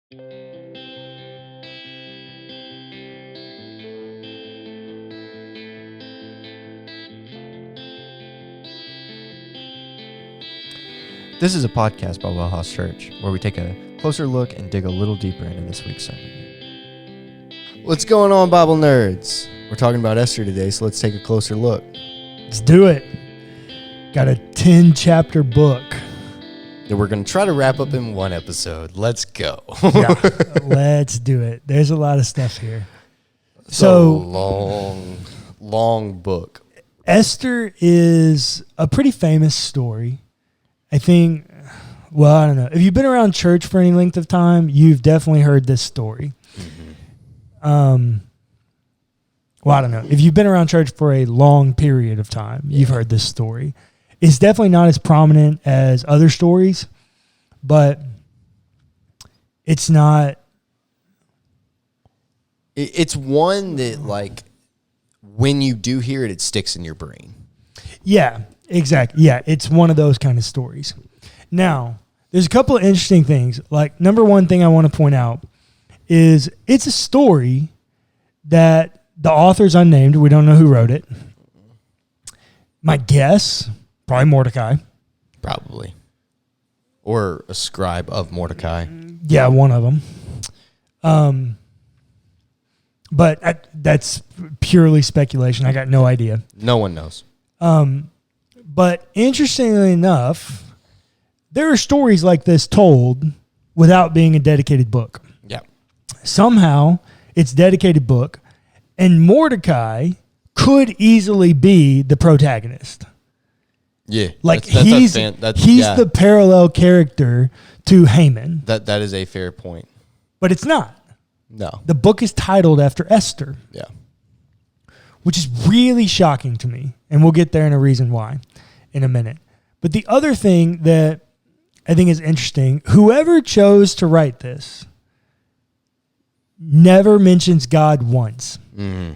This is a podcast by WellHouse Church, where we take a closer look and dig a little deeper into this week's sermon. What's going on, Bible nerds? We're talking about Esther today, so let's take a closer look. Let's do it. Got a 10-chapter book. That we're going to try to wrap up in one episode. Let's go. Yeah, let's do it. There's a lot of stuff here. So long book. Esther is a pretty famous story. I think, well, I don't know. If you've been around church for any length of time, you've definitely heard this story. Mm-hmm. Well, I don't know. If you've been around church for a long period of time, you've heard this story. It's definitely not as prominent as other stories, but it's not. It's one that, like, when you do hear it, it sticks in your brain. Yeah, exactly. Yeah, it's one of those kind of stories. Now, there's a couple of interesting things. Like, number one thing I want to point out is it's a story that the author's unnamed. We don't know who wrote it. My guess, probably Mordecai. Probably. Or a scribe of Mordecai. Yeah, one of them. But that's purely speculation. I got no idea. No one knows. But interestingly enough, there are stories like this told without being a dedicated book. Yeah. Somehow, it's a dedicated book, and Mordecai could easily be the protagonist. Yeah. Like, he's the parallel character to Haman. That is a fair point. But it's not. No. The book is titled after Esther. Yeah. Which is really shocking to me. And we'll get there in a reason why in a minute. But the other thing that I think is interesting, whoever chose to write this never mentions God once. Mm-hmm.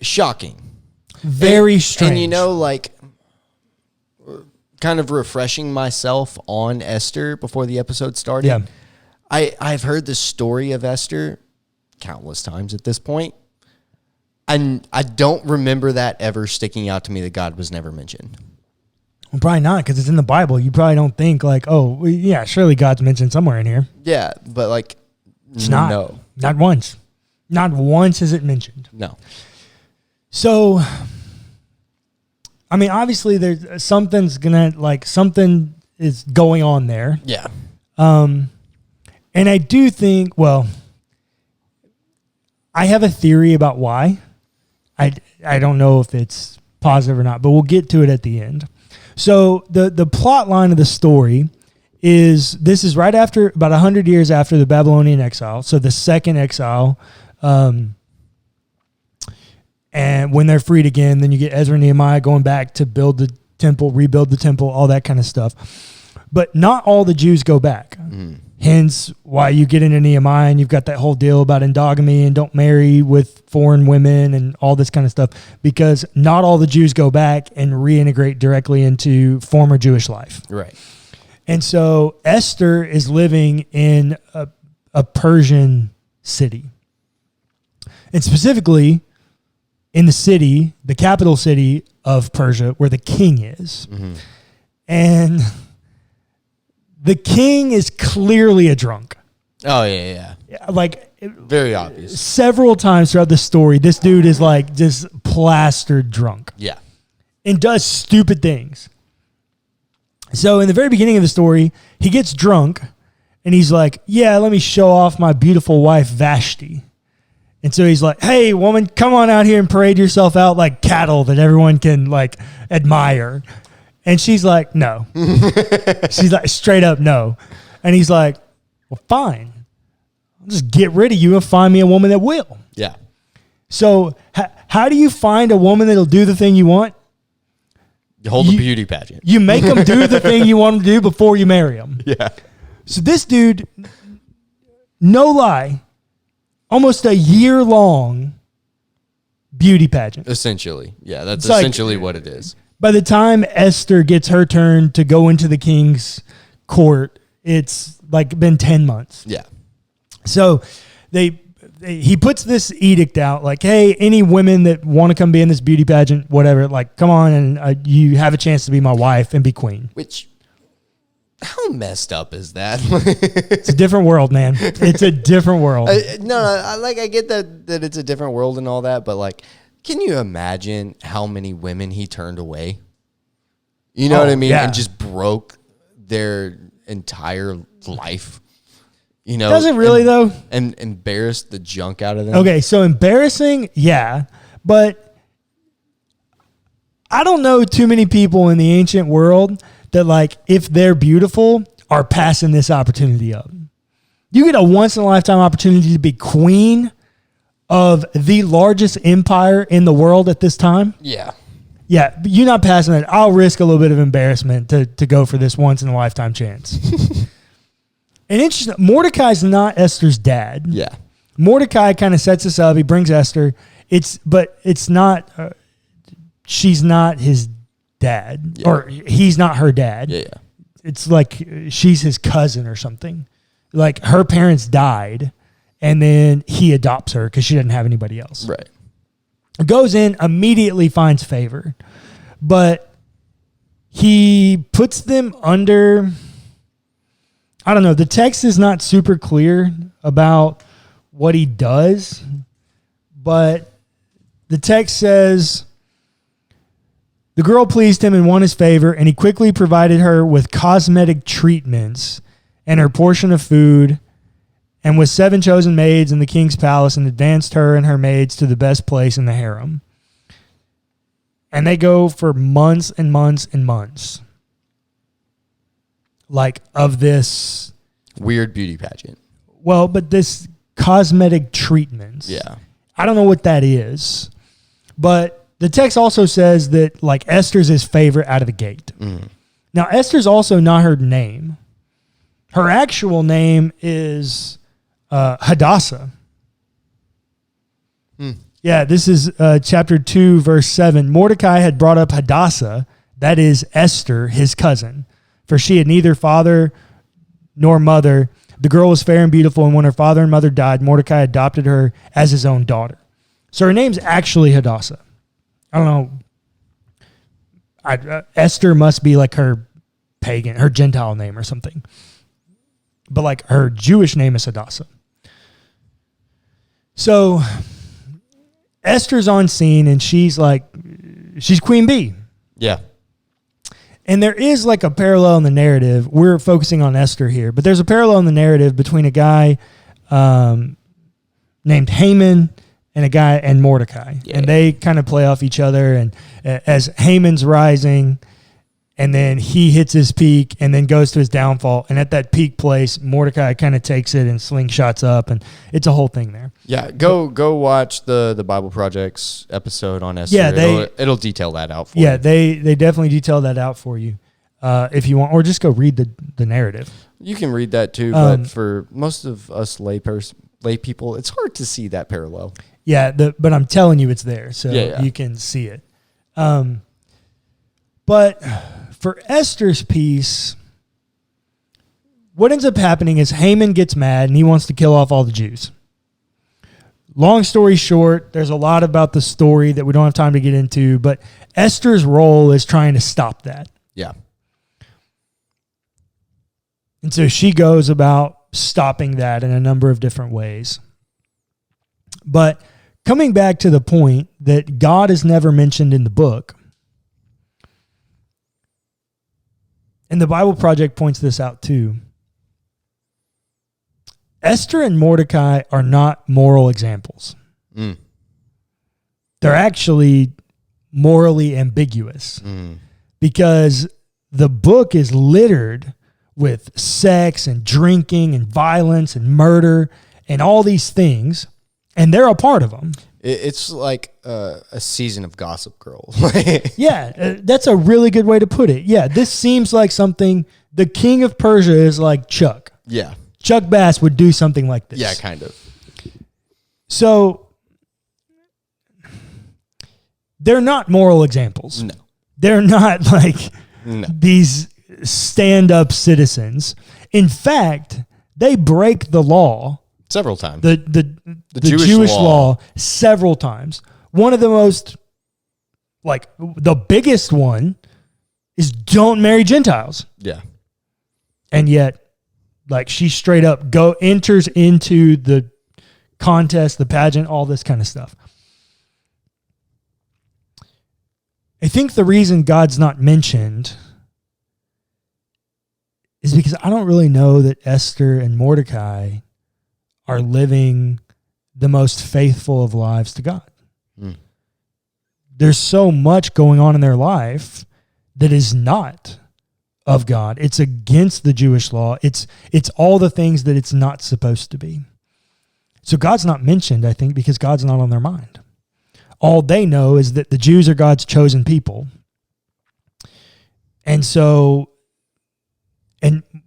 Shocking. Very strange. And, you know, like, kind of refreshing myself on Esther before the episode started. Yeah. I've heard the story of Esther countless times at this point. And I don't remember that ever sticking out to me that God was never mentioned. Well, probably not, because it's in the Bible. You probably don't think like, oh, well, yeah, surely God's mentioned somewhere in here. Yeah, but like, it's not. No. Not once. Not once is it mentioned. No. So, I mean, obviously there's something is going on there. Yeah. And I do think, well, I have a theory about why. I don't know if it's positive or not, but we'll get to it at the end. So the plot line of the story is, this is right after, about 100 years after the Babylonian exile, so the second exile. And when they're freed again, then you get Ezra and Nehemiah going back to build the temple, rebuild the temple, all that kind of stuff. But not all the Jews go back. Mm. Hence why you get into Nehemiah and you've got that whole deal about endogamy and don't marry with foreign women and all this kind of stuff, because not all the Jews go back and reintegrate directly into former Jewish life. Right. And so Esther is living in a Persian city. And specifically in the city, the capital city of Persia, where the king is. Mm-hmm. And the king is clearly a drunk. Oh, yeah. Like, very obvious. Several times throughout the story, this dude is like just plastered drunk. Yeah. And does stupid things. So in the very beginning of the story, he gets drunk and he's like, yeah, let me show off my beautiful wife, Vashti. And so he's like, hey, woman, come on out here and parade yourself out like cattle that everyone can like admire. And she's like, no. She's like, straight up, no. And he's like, well, fine. I'll just get rid of you and find me a woman that will. Yeah. So how do you find a woman that'll do the thing you want? You hold a beauty pageant. You make them do the thing you want them to do before you marry them. Yeah. So this dude, no lie, almost a year-long beauty pageant. Essentially. Yeah, that's it's essentially what it is. By the time Esther gets her turn to go into the king's court, it's like been 10 months. Yeah. So he puts this edict out like, hey, any women that want to come be in this beauty pageant, whatever, like, come on and you have a chance to be my wife and be queen. Which, how messed up is that? It's a different world, man. It's a different world. I get that it's a different world and all that, but like, can you imagine how many women he turned away? You know what I mean? Yeah. And just broke their entire life. You know, Does it really though? And embarrassed the junk out of them. Okay, so embarrassing, yeah, but I don't know too many people in the ancient world that, like, if they're beautiful, are passing this opportunity up. You get a once in a lifetime opportunity to be queen of the largest empire in the world at this time. Yeah. Yeah, but you're not passing it. I'll risk a little bit of embarrassment to go for this once in a lifetime chance. And interesting, Mordecai's not Esther's dad. Yeah. Mordecai kind of sets us up. He brings Esther. But it's not, she's not his dad, or he's not her dad. Yeah. It's like she's his cousin or something. Like her parents died, and then he adopts her because she doesn't have anybody else. Right. Goes in, immediately finds favor, but he puts them under, I don't know, the text is not super clear about what he does, but the text says, the girl pleased him and won his favor, and he quickly provided her with cosmetic treatments and her portion of food, and with 7 chosen maids in the king's palace, and advanced her and her maids to the best place in the harem. And they go for months and months and months, like, of this weird beauty pageant. Well, but this cosmetic treatments. Yeah. I don't know what that is, but the text also says that, like, Esther's his favorite out of the gate. Mm. Now, Esther's also not her name. Her actual name is Hadassah. Yeah, this is chapter 2, verse 7. Mordecai had brought up Hadassah, that is Esther, his cousin, for she had neither father nor mother. The girl was fair and beautiful, and when her father and mother died, Mordecai adopted her as his own daughter. So her name's actually Hadassah. I don't know. Esther must be like her pagan, her Gentile name or something. But like her Jewish name is Hadassah. So Esther's on scene and she's Queen Bee. Yeah. And there is like a parallel in the narrative. We're focusing on Esther here, but there's a parallel in the narrative between a guy named Haman and a guy and Mordecai. Yeah. And they kind of play off each other. And as Haman's rising, and then he hits his peak and then goes to his downfall. And at that peak place, Mordecai kind of takes it and slingshots up, and it's a whole thing there. Yeah, go watch the Bible Project's episode on Esther. Yeah, it'll detail that out for you. Yeah, they definitely detail that out for you if you want, or just go read the narrative. You can read that too, but for most of us lay people, it's hard to see that parallel. Yeah, but I'm telling you, it's there, so you can see it. But for Esther's piece, what ends up happening is Haman gets mad and he wants to kill off all the Jews. Long story short, there's a lot about the story that we don't have time to get into, but Esther's role is trying to stop that. Yeah. And so she goes about stopping that in a number of different ways. But coming back to the point that God is never mentioned in the book, and the Bible Project points this out too, Esther and Mordecai are not moral examples. Mm. They're actually morally ambiguous because the book is littered with sex and drinking and violence and murder and all these things, and they're a part of them. It's like a season of Gossip Girl. Yeah, that's a really good way to put it. Yeah, this seems like something, the King of Persia is like Chuck. Yeah. Chuck Bass would do something like this. Yeah, kind of. So they're not moral examples. No. They're not like these stand-up citizens. In fact, they break the law. Several times. The Jewish law several times. One of the most, the biggest one is don't marry Gentiles. Yeah. And yet, she straight up enters into the contest, the pageant, all this kind of stuff. I think the reason God's not mentioned is because I don't really know that Esther and Mordecai are living the most faithful of lives to God. Mm. There's so much going on in their life that is not of God. It's against the Jewish law. It's all the things that it's not supposed to be. So God's not mentioned, I think, because God's not on their mind. All they know is that the Jews are God's chosen people. And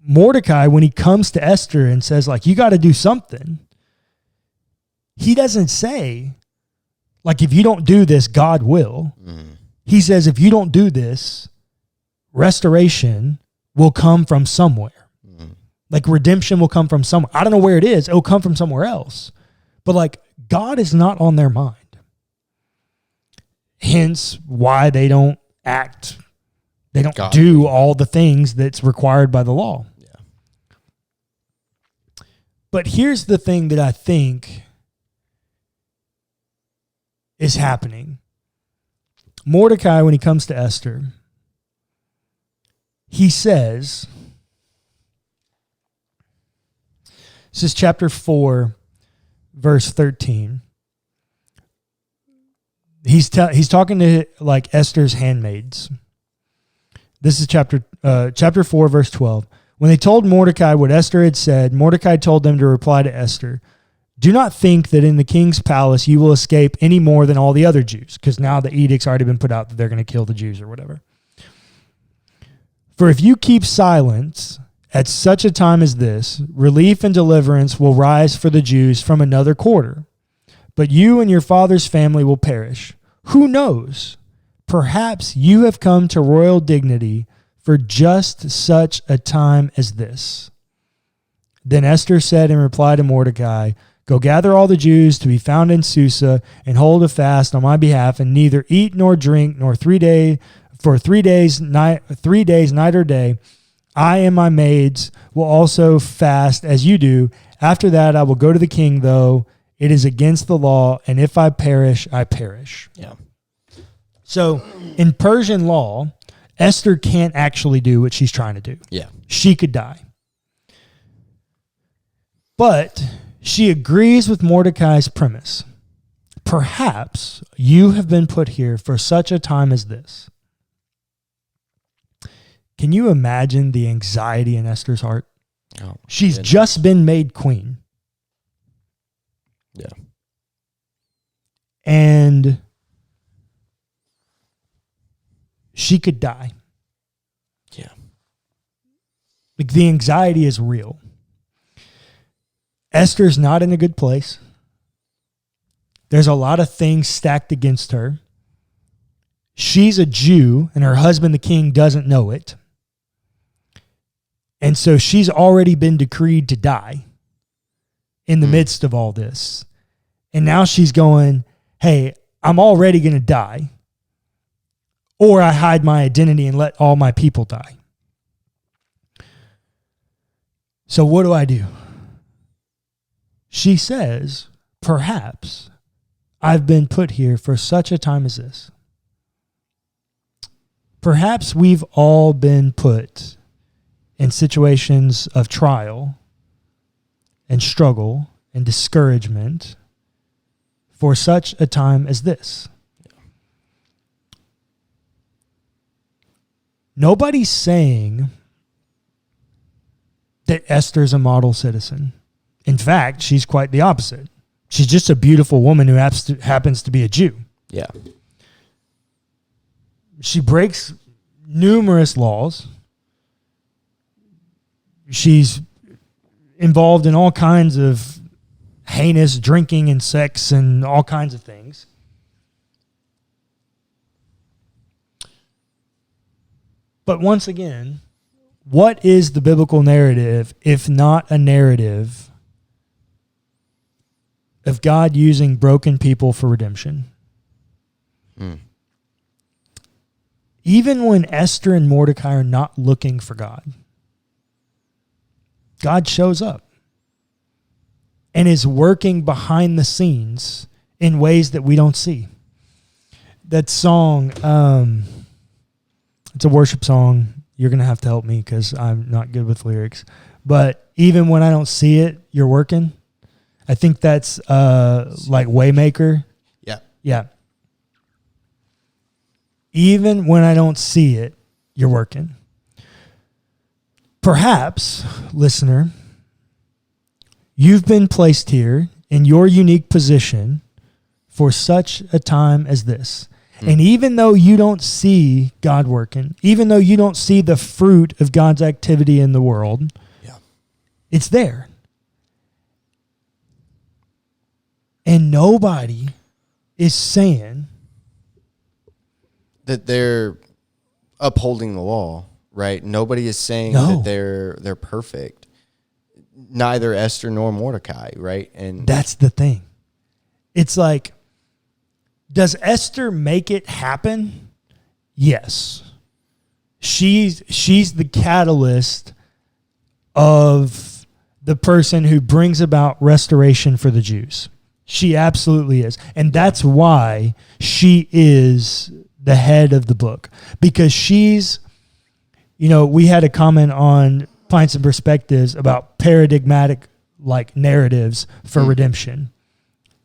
Mordecai, when he comes to Esther and says, you got to do something, he doesn't say, if you don't do this, God will. Mm. He says, if you don't do this, restoration will come from somewhere. Mm. Redemption will come from somewhere. I don't know where it is. It'll come from somewhere else. But God is not on their mind. Hence why they don't act. They don't do all the things that's required by the law. Yeah. But here's the thing that I think is happening. Mordecai, when he comes to Esther, he says, this is chapter 4, verse 13. He's talking to Esther's handmaids. This is chapter 4, verse 12. When they told Mordecai what Esther had said, Mordecai told them to reply to Esther, "Do not think that in the king's palace you will escape any more than all the other Jews," because now the edict's already been put out that they're going to kill the Jews or whatever. "For if you keep silence at such a time as this, relief and deliverance will rise for the Jews from another quarter. But you and your father's family will perish. Who knows? Perhaps you have come to royal dignity for just such a time as this." Then Esther said in reply to Mordecai, "Go gather all the Jews to be found in Susa and hold a fast on my behalf, and neither eat nor drink nor 3 days, night or day. I and my maids will also fast as you do. After that, I will go to the king, though it is against the law, and if I perish, I perish." Yeah. So in Persian law, Esther can't actually do what she's trying to do. Yeah. She could die. But she agrees with Mordecai's premise. Perhaps you have been put here for such a time as this. Can you imagine the anxiety in Esther's heart? Oh, she's just been made queen. Yeah. And she could die. Yeah. The anxiety is real. Esther's not in a good place. There's a lot of things stacked against her. She's a Jew, and her husband, the king, doesn't know it. And so she's already been decreed to die in the midst of all this. And now she's going, hey, I'm already going to die. Or I hide my identity and let all my people die. So what do I do? She says, perhaps I've been put here for such a time as this. Perhaps we've all been put in situations of trial and struggle and discouragement for such a time as this. Nobody's saying that Esther's a model citizen. In fact, she's quite the opposite. She's just a beautiful woman who happens to be a Jew. Yeah. She breaks numerous laws. She's involved in all kinds of heinous drinking and sex and all kinds of things. But once again, What is the biblical narrative if not a narrative of God using broken people for redemption? Even when Esther and Mordecai are not looking for God, God shows up and is working behind the scenes in ways that we don't see. That song, it's a worship song. You're going to have to help me because I'm not good with lyrics. But even when I don't see it, you're working. I think that's like Waymaker. Yeah. Yeah. Even when I don't see it, you're working. Perhaps, listener, you've been placed here in your unique position for such a time as this. And even though you don't see God working, even though you don't see the fruit of God's activity in the world, it's there. And nobody is saying that they're upholding the law, right? Nobody is saying that they're perfect. Neither Esther nor Mordecai, right? And that's the thing. It's like, does Esther make it happen? Yes. She's the catalyst of the person who brings about restoration for the Jews. She absolutely is. And that's why she is the head of the book. Because she's, we had a comment on Pints and Perspectives about paradigmatic like narratives for redemption.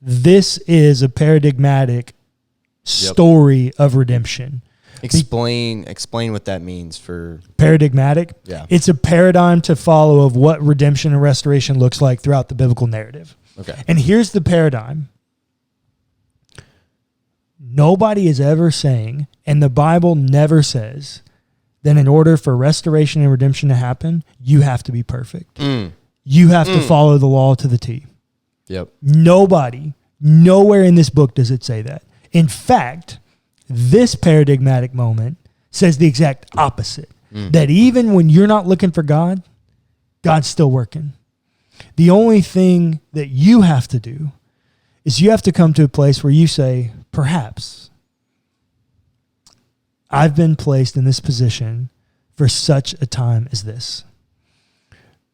This is a paradigmatic story of redemption. Explain what that means for paradigmatic. Yeah. It's a paradigm to follow of what redemption and restoration looks like throughout the biblical narrative. Okay. And here's the paradigm. Nobody is ever saying, and the Bible never says, that in order for restoration and redemption to happen, you have to be perfect. You have to follow the law to the T. Yep. Nowhere in this book does it say that. In fact, this paradigmatic moment says the exact opposite. That even when you're not looking for God, God's still working. The only thing that you have to do is you have to come to a place where you say, perhaps I've been placed in this position for such a time as this.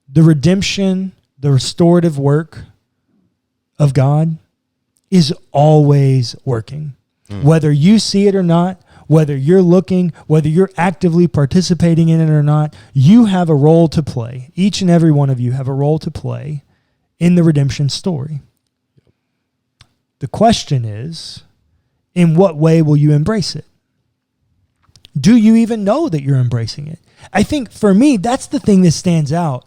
The redemption, the restorative work of God is always working. Whether you see it or not, whether you're looking, whether you're actively participating in it or not, you have a role to play. Each and every one of you have a role to play in the redemption story. The question is, in what way will you embrace it? Do you even know that you're embracing it? I think for me, that's the thing that stands out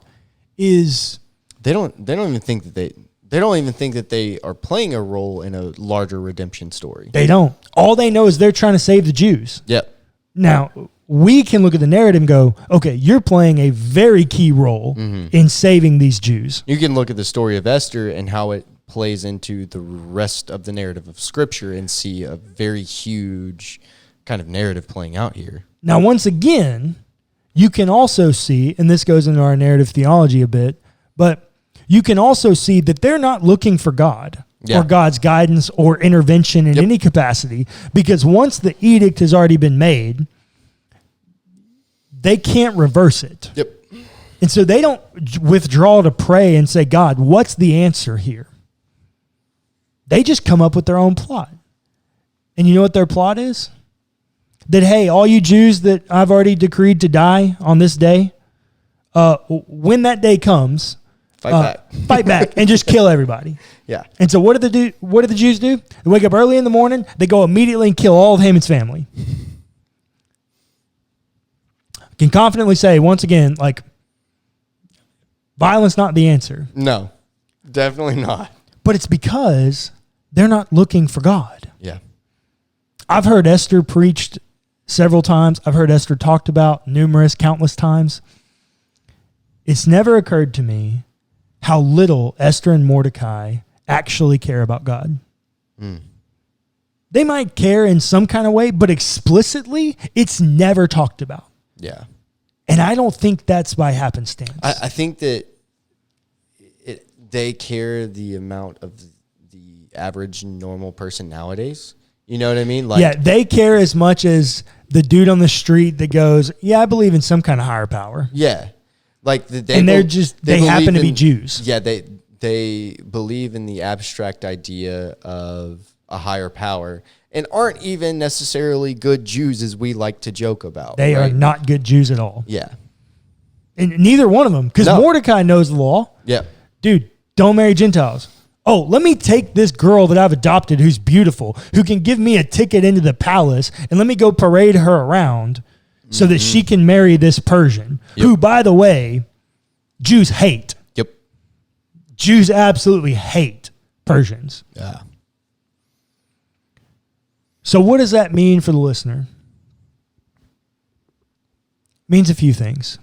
is they don't even think that they are playing a role in a larger redemption story. They don't. All they know is they're trying to save the Jews. Yep. Now, we can look at the narrative and go, okay, you're playing a very key role in saving these Jews. You can look at the story of Esther and how it plays into the rest of the narrative of Scripture and see a very huge kind of narrative playing out here. Now, once again, you can also see, and this goes into our narrative theology a bit, but you can also see that they're not looking for God or God's guidance or intervention in any capacity, because once the edict has already been made, they can't reverse it. Yep. And so they don't withdraw to pray and say, God, what's the answer here? They just come up with their own plot. And you know what their plot is? That, hey, all you Jews that I've already decreed to die on this day, when that day comes, fight back and just kill everybody. Yeah. And so what do the Jews do? They wake up early in the morning, they go immediately and kill all of Haman's family. I can confidently say, once again, like, violence not the answer. No, definitely not. But it's because they're not looking for God. Yeah. I've heard Esther preached several times. I've heard Esther talked about countless times. It's never occurred to me how little Esther and Mordecai actually care about God. They might care in some kind of way, but explicitly, it's never talked about. Yeah. And I don't think that's by happenstance. I think that they care the amount of the average normal person nowadays. You know what I mean? Yeah, they care as much as the dude on the street that goes, yeah, I believe in some kind of higher power. Yeah. Like they happen to be Jews. Yeah, they believe in the abstract idea of a higher power and aren't even necessarily good Jews as we like to joke about. They are not good Jews at all. Yeah. And neither one of them, because Mordecai knows the law. Yeah. Dude, don't marry Gentiles. Oh, let me take this girl that I've adopted who's beautiful, who can give me a ticket into the palace, and let me go parade her around so that she can marry this Persian, who, by the way, Jews hate. Yep. Jews absolutely hate Persians. Yeah. So what does that mean for the listener? It means a few things.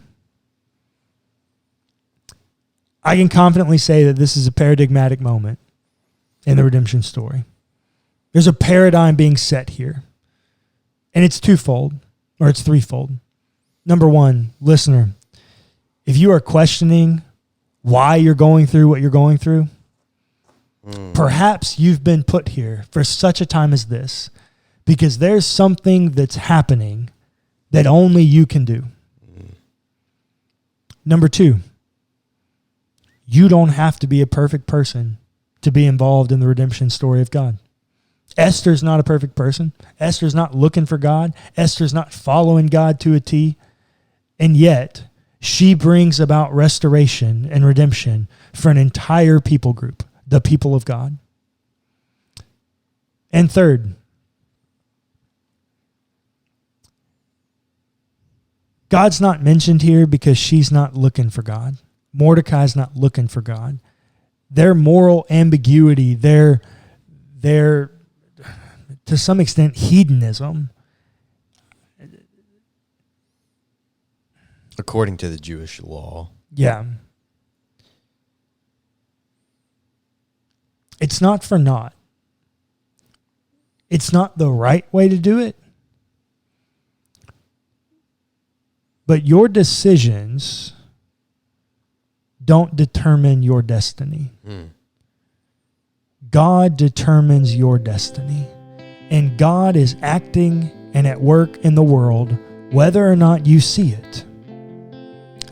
I can confidently say that this is a paradigmatic moment in the redemption story. There's a paradigm being set here. And it's twofold, or it's threefold. Number one, listener, if you are questioning why you're going through what you're going through, perhaps you've been put here for such a time as this because there's something that's happening that only you can do. Number two, you don't have to be a perfect person to be involved in the redemption story of God. Esther's not a perfect person. Esther's not looking for God. Esther's not following God to a T. And yet, she brings about restoration and redemption for an entire people group, the people of God. And third, God's not mentioned here because she's not looking for God. Mordecai's not looking for God. Their moral ambiguity, their to some extent hedonism, according to the Jewish law. Yeah. It's not for naught. It's not the right way to do it. But your decisions don't determine your destiny. God determines your destiny. And God is acting and at work in the world, whether or not you see it.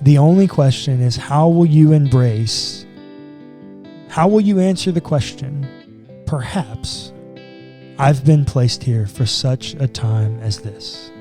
The only question is, how will you embrace? How will you answer the question, perhaps I've been placed here for such a time as this?